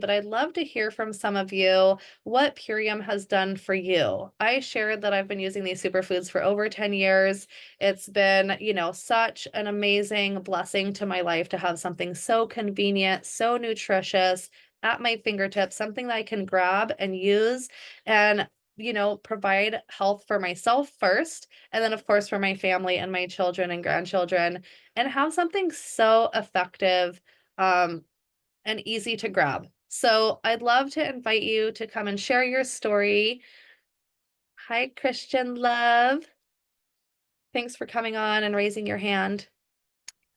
but I'd love to hear from some of you what Purium has done for you. I shared that I've been using these superfoods for over 10 years. It's been, such an amazing blessing to my life to have something so convenient, so nutritious at my fingertips, something that I can grab and use and provide health for myself first, and then, of course, for my family and my children and grandchildren, and have something so effective. Um, and easy to grab. So I'd love to invite you to come and share your story. Hi, Christian Love. Thanks for coming on and raising your hand.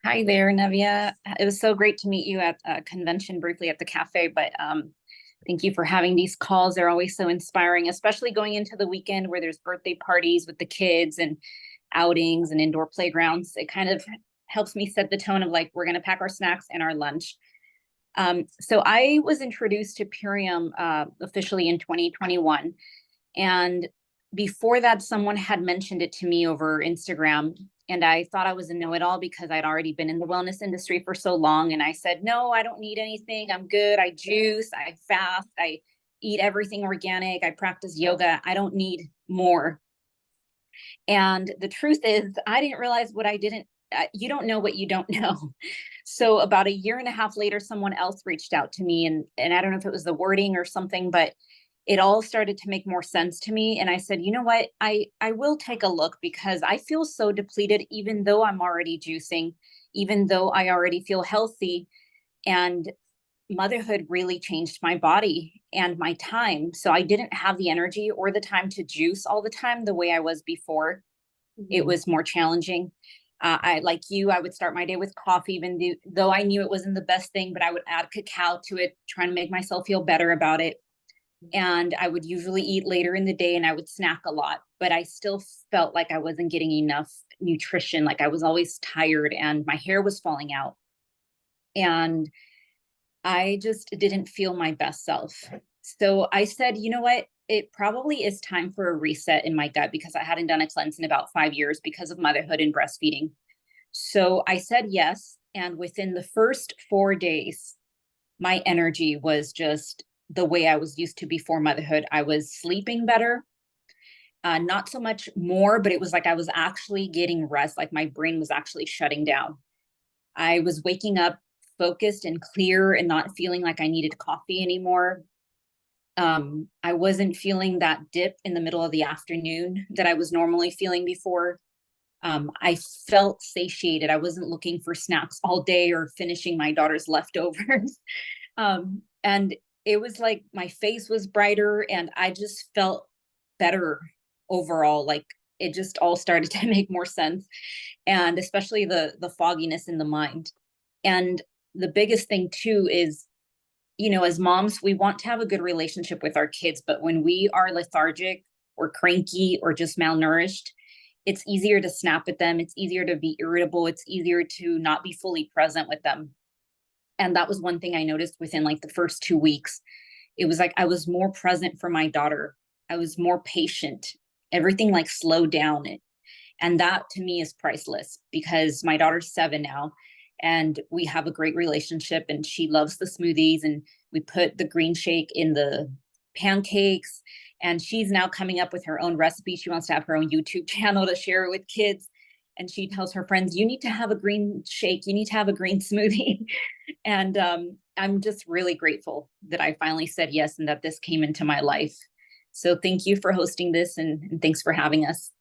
Hi there, Nevia. It was so great to meet you at a convention briefly at the cafe, but thank you for having these calls. They're always so inspiring, especially going into the weekend where there's birthday parties with the kids and outings and indoor playgrounds. It kind of helps me set the tone of like, we're going to pack our snacks and our lunch. So I was introduced to Purium officially in 2021. And before that, someone had mentioned it to me over Instagram. And I thought I was a know-it-all because I'd already been in the wellness industry for so long. And I said, no, I don't need anything. I'm good. I juice, I fast, I eat everything organic. I practice yoga. I don't need more. And the truth is, I didn't realize what I didn't. You don't know what you don't know. So about a year and a half later, someone else reached out to me, and I don't know if it was the wording or something, but it all started to make more sense to me. And I said, you know what, I will take a look because I feel so depleted, even though I'm already juicing, even though I already feel healthy. And motherhood really changed my body and my time. So I didn't have the energy or the time to juice all the time the way I was before. It was more challenging. I, like you, I would start my day with coffee, even though I knew it wasn't the best thing, but I would add cacao to it, trying to make myself feel better about it. And I would usually eat later in the day and I would snack a lot, but I still felt like I wasn't getting enough nutrition. Like I was always tired and my hair was falling out. And I just didn't feel my best self. So I said, you know what? It probably is time for a reset in my gut because I hadn't done a cleanse in about 5 years because of motherhood and breastfeeding. So I said yes. And within the first 4 days, my energy was just the way I was used to before motherhood. I was sleeping better, not so much more, but it was like I was actually getting rest, like my brain was actually shutting down. I was waking up focused and clear and not feeling like I needed coffee anymore. I wasn't feeling that dip in the middle of the afternoon that I was normally feeling before. I felt satiated. I wasn't looking for snacks all day or finishing my daughter's leftovers. And it was like my face was brighter and I just felt better overall. Like it just all started to make more sense. And especially the fogginess in the mind. And the biggest thing too is, as moms, we want to have a good relationship with our kids, but when we are lethargic or cranky or just malnourished, it's easier to snap at them. It's easier to be irritable. It's easier to not be fully present with them. And that was one thing I noticed within like the first 2 weeks. It was like I was more present for my daughter. I was more patient. Everything like slowed down. And that to me is priceless because my daughter's 7 now and we have a great relationship and she loves the smoothies and we put the green shake in the pancakes and she's now coming up with her own recipe. She wants to have her own YouTube channel to share it with kids. And she tells her friends, you need to have a green shake. You need to have a green smoothie. And I'm just really grateful that I finally said yes and that this came into my life. So thank you for hosting this and thanks for having us.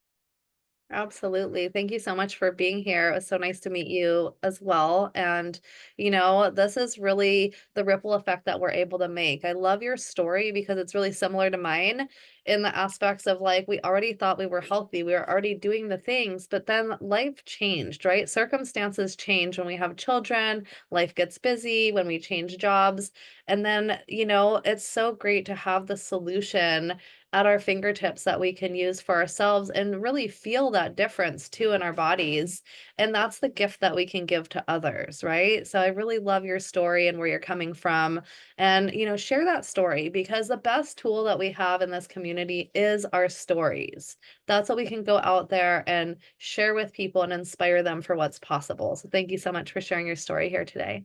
Absolutely. Thank you so much for being here. It was so nice to meet you as well. And, this is really the ripple effect that we're able to make. I love your story because it's really similar to mine in the aspects of like, we already thought we were healthy, we were already doing the things, but then life changed, right? Circumstances change when we have children, life gets busy, when we change jobs. And then, it's so great to have the solution at our fingertips that we can use for ourselves and really feel that difference too in our bodies. And that's the gift that we can give to others, right? So I really love your story and where you're coming from. And, share that story because the best tool that we have in this community is our stories. That's what we can go out there and share with people and inspire them for what's possible. So thank you so much for sharing your story here today.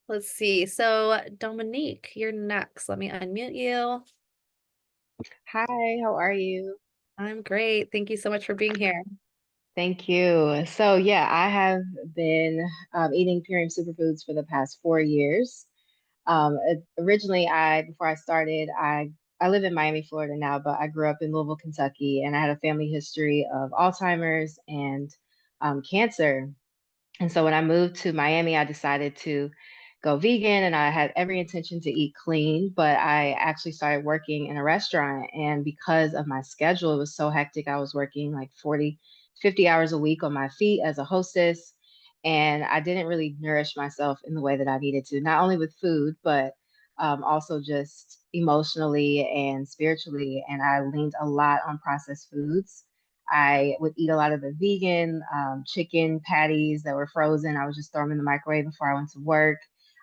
Let's see. So, Dominique, you're next. Let me unmute you. Hi, how are you? I'm great. Thank you so much for being here. Thank you. So, yeah, I have been eating Purium superfoods for the past 4 years. Originally, before I started, I live in Miami, Florida now, but I grew up in Louisville, Kentucky, and I had a family history of Alzheimer's and cancer. And so when I moved to Miami, I decided to go vegan and I had every intention to eat clean, but I actually started working in a restaurant. And because of my schedule, it was so hectic. I was working like 40, 50 hours a week on my feet as a hostess. And I didn't really nourish myself in the way that I needed to, not only with food, but also just emotionally and spiritually. And I leaned a lot on processed foods. I would eat a lot of the vegan chicken patties that were frozen. I would just throw them in the microwave before I went to work.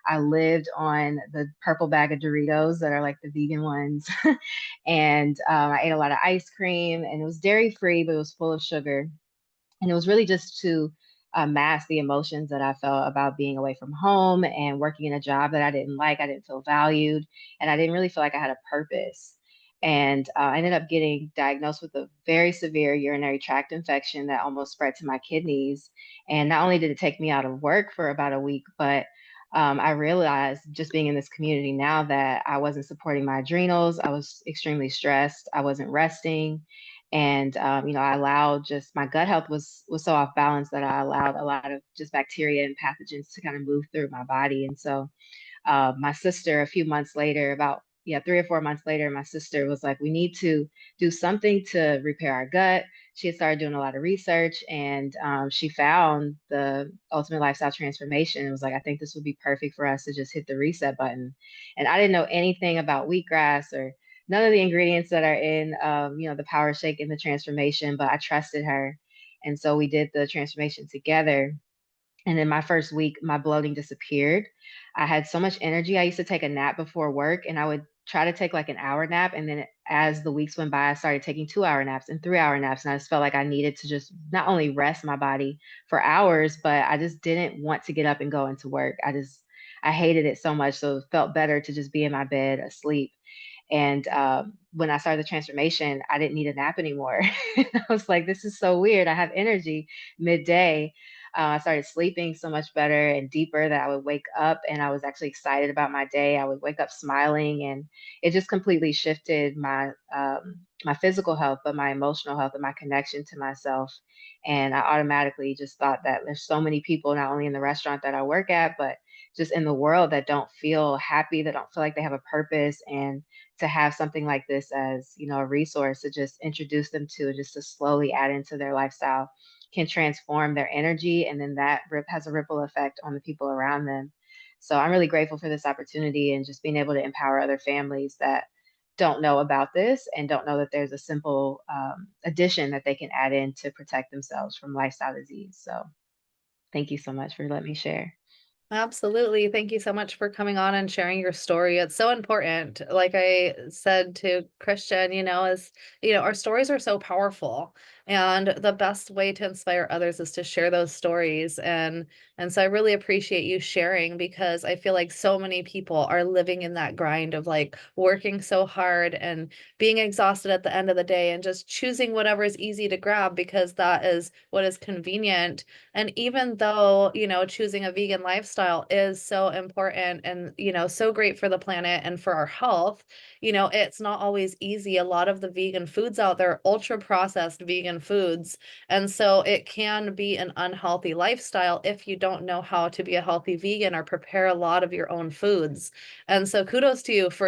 I lived on the purple bag of Doritos that are like the vegan ones. And I ate a lot of ice cream, and it was dairy free, but it was full of sugar. And it was really just to mask the emotions that I felt about being away from home and working in a job that I didn't like. I didn't feel valued, and I didn't really feel like I had a purpose. And I ended up getting diagnosed with a very severe urinary tract infection that almost spread to my kidneys. And not only did it take me out of work for about a week, but I realized just being in this community now that I wasn't supporting my adrenals. I was extremely stressed. I wasn't resting, and I allowed just my gut health was so off balance that I allowed a lot of just bacteria and pathogens to kind of move through my body. And so my sister, a few months later, about, yeah, 3 or 4 months later, my sister was like, we need to do something to repair our gut. She had started doing a lot of research, and she found the ultimate lifestyle transformation. It was like, I think this would be perfect for us to just hit the reset button. And I didn't know anything about wheatgrass or none of the ingredients that are in, the power shake and the transformation, but I trusted her. And so we did the transformation together. And in my first week, my bloating disappeared. I had so much energy. I used to take a nap before work, and I would try to take like an hour nap. And then as the weeks went by, I started taking 2 hour naps and 3 hour naps. And I just felt like I needed to just not only rest my body for hours, but I just didn't want to get up and go into work. I hated it so much. So it felt better to just be in my bed asleep. And when I started the transformation, I didn't need a nap anymore. I was like, this is so weird. I have energy midday. I started sleeping so much better and deeper that I would wake up and I was actually excited about my day. I would wake up smiling, and it just completely shifted my physical health, but my emotional health and my connection to myself. And I automatically just thought that there's so many people, not only in the restaurant that I work at, but just in the world that don't feel happy, that don't feel like they have a purpose. And to have something like this as, a resource to just introduce them to, just to slowly add into their lifestyle, can transform their energy, and then that has a ripple effect on the people around them. So I'm really grateful for this opportunity and just being able to empower other families that don't know about this and don't know that there's a simple addition that they can add in to protect themselves from lifestyle disease. So thank you so much for letting me share. Absolutely. Thank you so much for coming on and sharing your story. It's so important. Like I said to Christian, our stories are so powerful. And the best way to inspire others is to share those stories. And so I really appreciate you sharing, because I feel like so many people are living in that grind of like working so hard and being exhausted at the end of the day and just choosing whatever is easy to grab because that is what is convenient. And even though, choosing a vegan lifestyle is so important and, so great for the planet and for our health, it's not always easy. A lot of the vegan foods out there are ultra processed vegan foods. And so it can be an unhealthy lifestyle if you don't know how to be a healthy vegan or prepare a lot of your own foods. And so kudos to you for,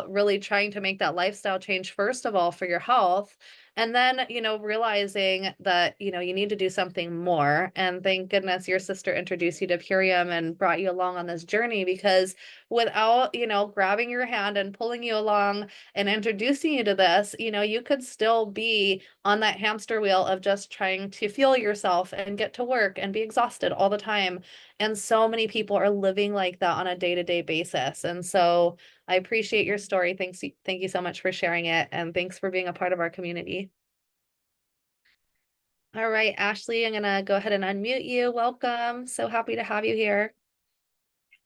really trying to make that lifestyle change, first of all, for your health. And then, realizing that, you need to do something more. And thank goodness your sister introduced you to Purium and brought you along on this journey, because without, grabbing your hand and pulling you along and introducing you to this, you could still be on that hamster wheel of just trying to fuel yourself and get to work and be exhausted all the time. And so many people are living like that on a day-to-day basis. And so I appreciate your story. Thank you so much for sharing it. And thanks for being a part of our community. All right, Ashley, I'm gonna go ahead and unmute you. Welcome. So happy to have you here.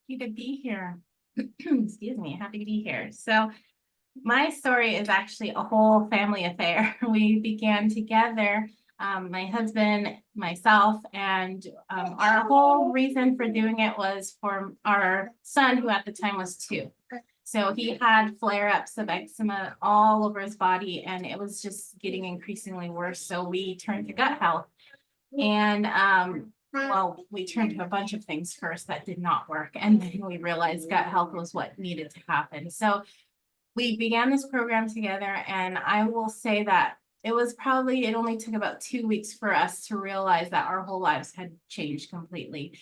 happy to be here. Excuse me, happy to be here. So my story is actually a whole family affair. We began together, my husband, myself, and our whole reason for doing it was for our son, who at the time was 2. So he had flare-ups of eczema all over his body, and it was just getting increasingly worse. So we turned to gut health. And well, we turned to a bunch of things first that did not work. And then we realized gut health was what needed to happen. So we began this program together, and I will say that it only took about 2 weeks for us to realize that our whole lives had changed completely.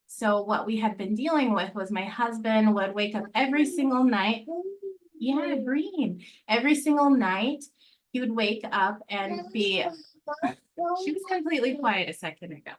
So what we had been dealing with was my husband would wake up every single night. Yeah, green. Every single night, he would wake up and be, she was completely quiet a second ago.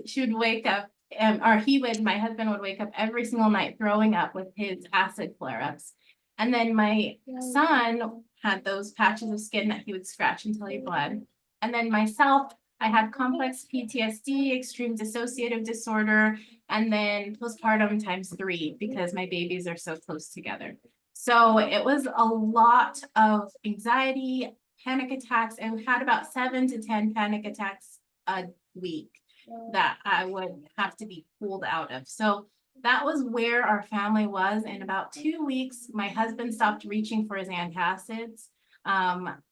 She would wake up, my husband would wake up every single night throwing up with his acid flare-ups. And then my son had those patches of skin that he would scratch until he bled. And then myself, I had complex PTSD, extreme dissociative disorder, and then postpartum ×3 because my babies are so close together. So it was a lot of anxiety, panic attacks, and we had about 7 to 10 panic attacks a week that I would have to be pulled out of. So that was where our family was. In about 2 weeks, my husband stopped reaching for his antacids.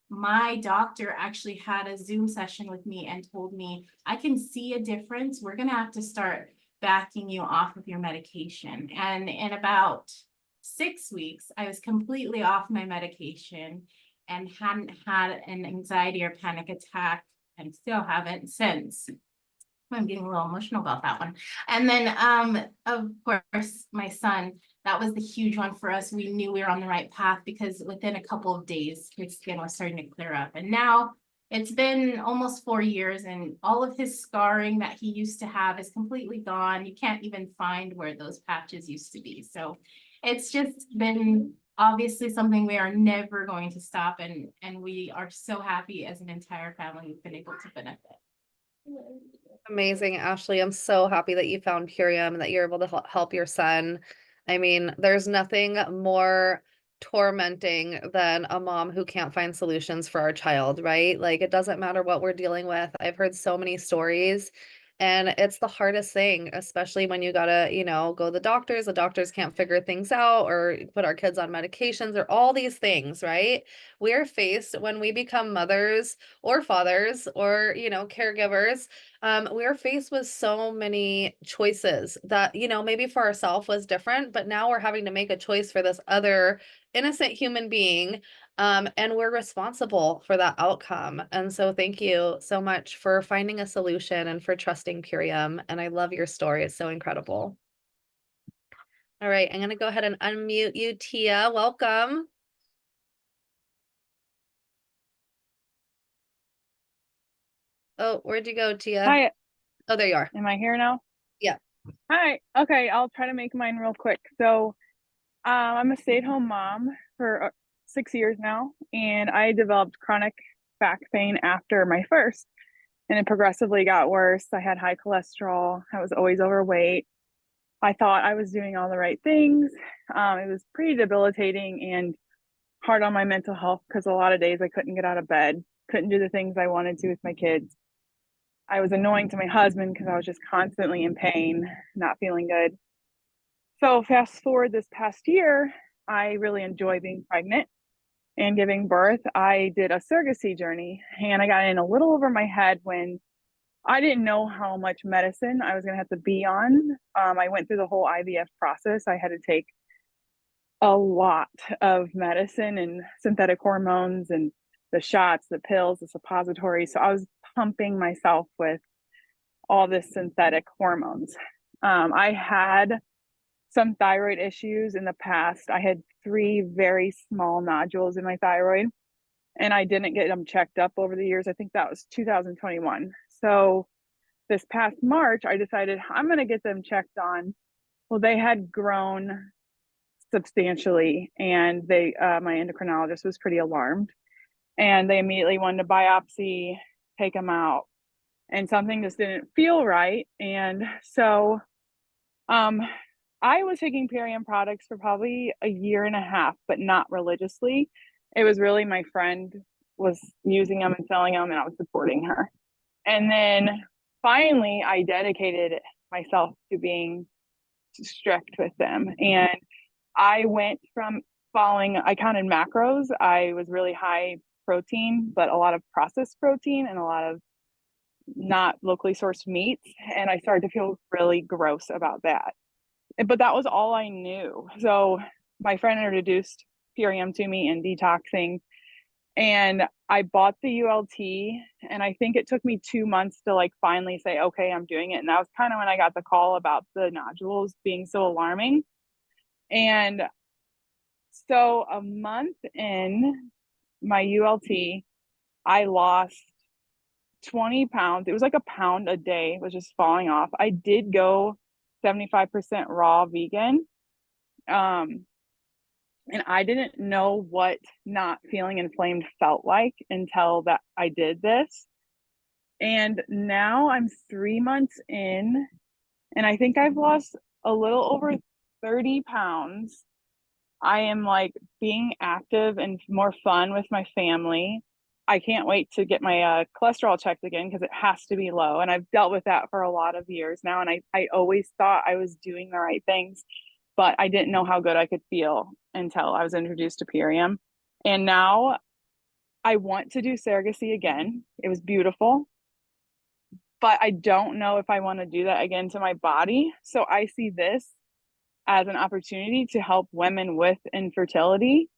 My doctor actually had a Zoom session with me and told me, I can see a difference. We're going to have to start backing you off of your medication. And in about 6 weeks, I was completely off my medication and hadn't had an anxiety or panic attack, and still haven't since. I'm getting a little emotional about that one. And then, of course, my son, that was the huge one for us. We knew we were on the right path because within a couple of days, his skin was starting to clear up. And now it's been almost 4 years, and all of his scarring that he used to have is completely gone. You can't even find where those patches used to be. So it's just been obviously something we are never going to stop. And we are so happy as an entire family we've been able to benefit. Amazing, Ashley. I'm so happy that you found Purium and that you're able to help your son. I mean, there's nothing more tormenting than a mom who can't find solutions for our child, right? Like, it doesn't matter what we're dealing with. I've heard so many stories, and it's the hardest thing, especially when you gotta, go to the doctors. The doctors can't figure things out or put our kids on medications or all these things, right? We're faced when we become mothers or fathers or, caregivers. We're faced with so many choices that, maybe for ourselves was different, but now we're having to make a choice for this other innocent human being. And we're responsible for that outcome. And so thank you so much for finding a solution and for trusting Purium. And I love your story. It's so incredible. All right, I'm going to go ahead and unmute you, Tia. Welcome. Oh, where'd you go, Tia? Hi, Oh, there you are. am I here now? Yeah. Hi. Okay, I'll try to make mine real quick. So, I'm a stay-at-home mom for 6 years now, and I developed chronic back pain after my first, and it progressively got worse. I had high cholesterol. I was always overweight. I thought I was doing all the right things. It was pretty debilitating and hard on my mental health because a lot of days I couldn't get out of bed, couldn't do the things I wanted to with my kids. I was annoying to my husband because I was just constantly in pain, not feeling good. So fast forward this past year, I really enjoy being pregnant and giving birth. I did a surrogacy journey, and I got in a little over my head when I didn't know how much medicine I was going to have to be on. I went through the whole IVF process. I had to take a lot of medicine and synthetic hormones and the shots, the pills, the suppositories. So I was pumping myself with all this synthetic hormones. I had some thyroid issues in the past. I had 3 very small nodules in my thyroid, and I didn't get them checked up over the years. I think that was 2021. So this past March, I decided I'm going to get them checked on. Well, they had grown substantially, and my endocrinologist was pretty alarmed, and they immediately wanted to biopsy, take them out, and something just didn't feel right. And so Um, I was taking Perium products for probably a year and a half, but not religiously. It was really my friend was using them and selling them, and I was supporting her. And then finally, I dedicated myself to being strict with them. And I went from following, I counted macros. I was really high protein, but a lot of processed protein and a lot of not locally sourced meats. And I started to feel really gross about that. But that was all I knew. So my friend introduced Purium to me and detoxing. And I bought the ULT, and I think it took me 2 months to like finally say, okay, I'm doing it. And that was kind of when I got the call about the nodules being so alarming. And so a month in my ULT, I lost 20 pounds. It was like a pound a day was just falling off. I did go 75% raw vegan. Um, and I didn't know what not feeling inflamed felt like until that I did this. And now I'm 3 months in, and I think I've lost a little over 30 pounds. I am like being active and more fun with my family. I can't wait to get my cholesterol checked again because it has to be low. And I've dealt with that for a lot of years now. And I always thought I was doing the right things, but I didn't know how good I could feel until I was introduced to Purium. And now I want to do surrogacy again. It was beautiful, but I don't know if I want to do that again to my body. So I see this as an opportunity to help women with infertility.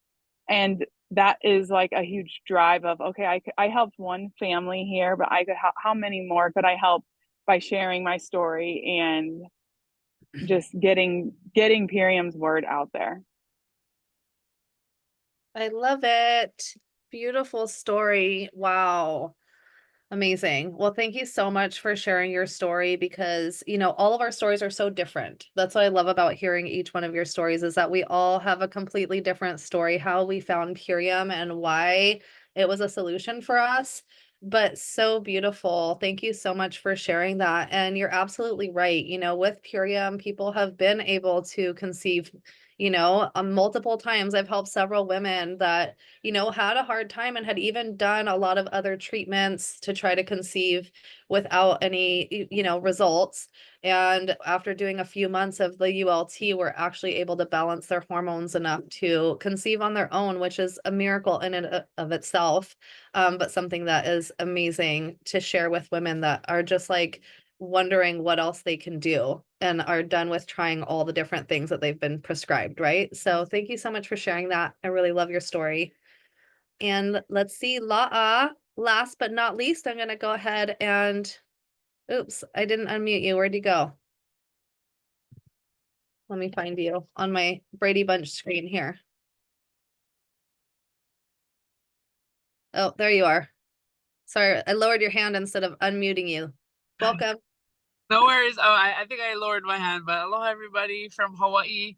And that is like a huge drive of, okay, I helped one family here, but I could help, how many more could I help by sharing my story and just getting Purium's word out there. I love it. Beautiful story. Wow. Amazing. Well, thank you so much for sharing your story because, all of our stories are so different. That's what I love about hearing each one of your stories is that we all have a completely different story, how we found Purium and why it was a solution for us. But so beautiful. Thank you so much for sharing that. And you're absolutely right. With Purium, people have been able to conceive, multiple times. I've helped several women that had a hard time and had even done a lot of other treatments to try to conceive without any, results. And after doing a few months of the ULT, we're actually able to balance their hormones enough to conceive on their own, which is a miracle in and of itself. But something that is amazing to share with women that are just like wondering what else they can do and are done with trying all the different things that they've been prescribed, right? So thank you so much for sharing that. I really love your story. And let's see, La'a, last but not least, I'm going to go ahead and, oops, I didn't unmute you. Where'd you go? Let me find you on my Brady Bunch screen here. Oh, there you are. Sorry, I lowered your hand instead of unmuting you. Welcome. No worries. Oh, I think I lowered my hand, but aloha everybody from Hawaii.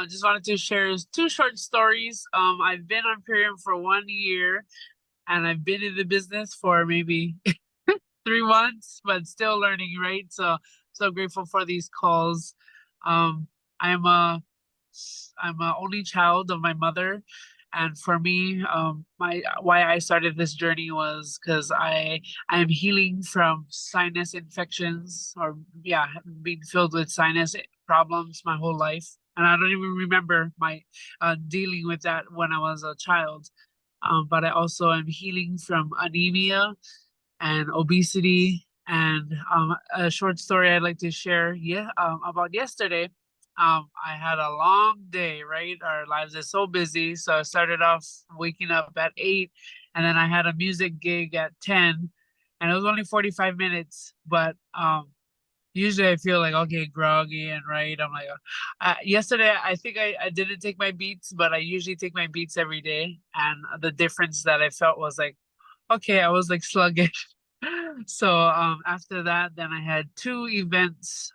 Just wanted to share two short stories. I've been on Purium for 1 year and I've been in the business for maybe 3 months, but still learning, right? So grateful for these calls. Um, I'm a only child of my mother. And for me, my why I started this journey was because I am healing from sinus infections, or yeah, being filled with sinus problems my whole life, and I don't even remember my dealing with that when I was a child. But I also am healing from anemia and obesity. And a short story I'd like to share, about yesterday. I had a long day, right? Our lives are so busy. So I started off waking up at 8, and then I had a music gig at 10, and it was only 45 minutes. But usually I feel like, okay, groggy and right. I'm like, yesterday I think I didn't take my beats, but I usually take my beats every day. And the difference that I felt was like, okay, I was like sluggish. So after that, then I had two events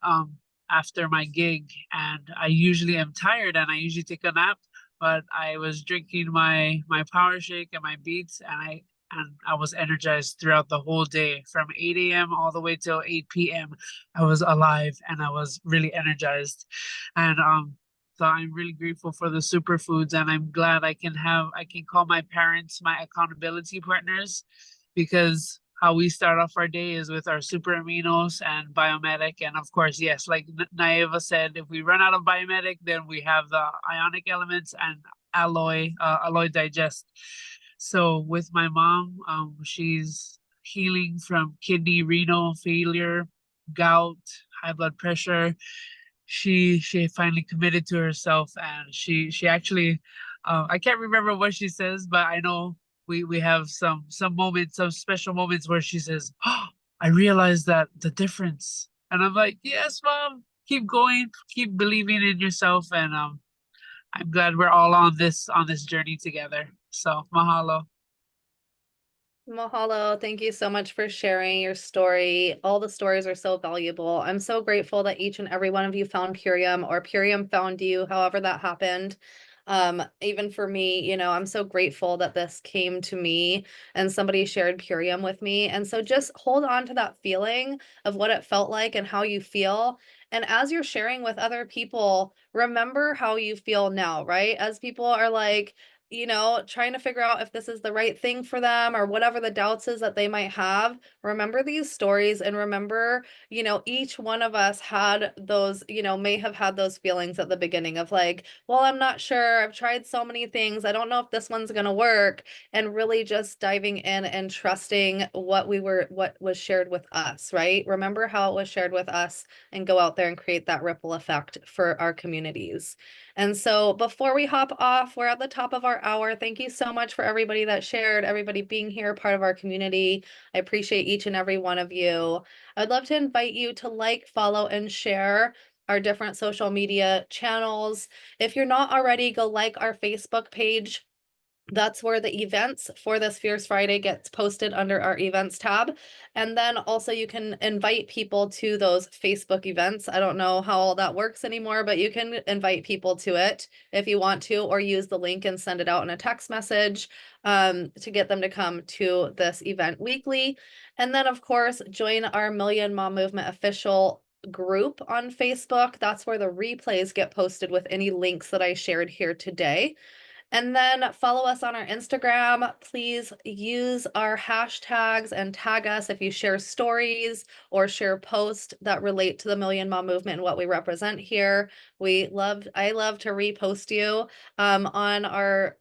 after my gig, and I usually am tired and I usually take a nap, but I was drinking my power shake and my beats, and and I was energized throughout the whole day from 8 a.m. all the way till 8 p.m. I was alive and I was really energized. And so I'm really grateful for the superfoods, and I'm glad I can call my parents my accountability partners, because how we start off our day is with our super aminos and biomedic. And of course, yes, like Naeva said, if we run out of biomedic, then we have the ionic elements and alloy digest. So with my mom, she's healing from kidney renal failure, gout, high blood pressure. She finally committed to herself, and she actually, I can't remember what she says, but I know we have some moments, some special moments where she says, "Oh, I realized that the difference," and I'm like, "Yes, mom, keep going, keep believing in yourself," and I'm glad we're all on this journey together. So mahalo. Mahalo. Thank you so much for sharing your story. All the stories are so valuable. I'm so grateful that each and every one of you found Purium, or Purium found you, however that happened. Even for me, I'm so grateful that this came to me and somebody shared Purium with me. And so just hold on to that feeling of what it felt like and how you feel. And as you're sharing with other people, remember how you feel now, right? As people are like, trying to figure out if this is the right thing for them or whatever the doubts is that they might have. Remember these stories and remember, each one of us had those, may have had those feelings at the beginning of like, well, I'm not sure. I've tried so many things. I don't know if this one's going to work. And really just diving in and trusting what was shared with us, right? Remember how it was shared with us and go out there and create that ripple effect for our communities. And so before we hop off, we're at the top of our hour. Thank you so much for everybody that shared, everybody being here, part of our community. I appreciate each and every one of you. I'd love to invite you to like, follow, and share our different social media channels. If you're not already, go like our Facebook page. That's where the events for this Fierce Friday gets posted under our events tab. And then also you can invite people to those Facebook events. I don't know how all that works anymore, but you can invite people to it if you want to, or use the link and send it out in a text message to get them to come to this event weekly. And then of course, join our Million Mom Movement official group on Facebook. That's where the replays get posted with any links that I shared here today. And then follow us on our Instagram. Please use our hashtags and tag us if you share stories or share posts that relate to the Million Mom Movement and what we represent here. I love to repost you on our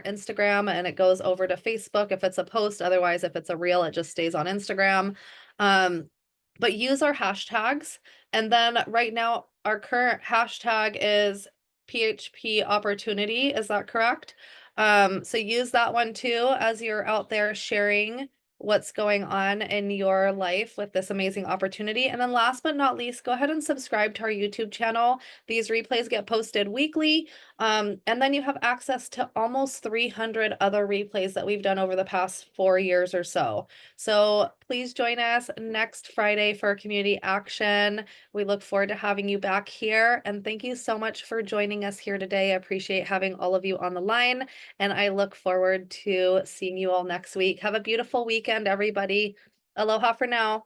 Instagram, and it goes over to Facebook if it's a post. Otherwise, if it's a reel, it just stays on Instagram. But use our hashtags. And then right now, our current hashtag is PHP opportunity. Is that correct? So use that one too as you're out there sharing what's going on in your life with this amazing opportunity. And then last but not least, go ahead and subscribe to our YouTube channel. These replays get posted weekly. And then you have access to almost 300 other replays that we've done over the past 4 years or so. So please join us next Friday for community action. We look forward to having you back here. And thank you so much for joining us here today. I appreciate having all of you on the line. And I look forward to seeing you all next week. Have a beautiful weekend, everybody. Aloha for now.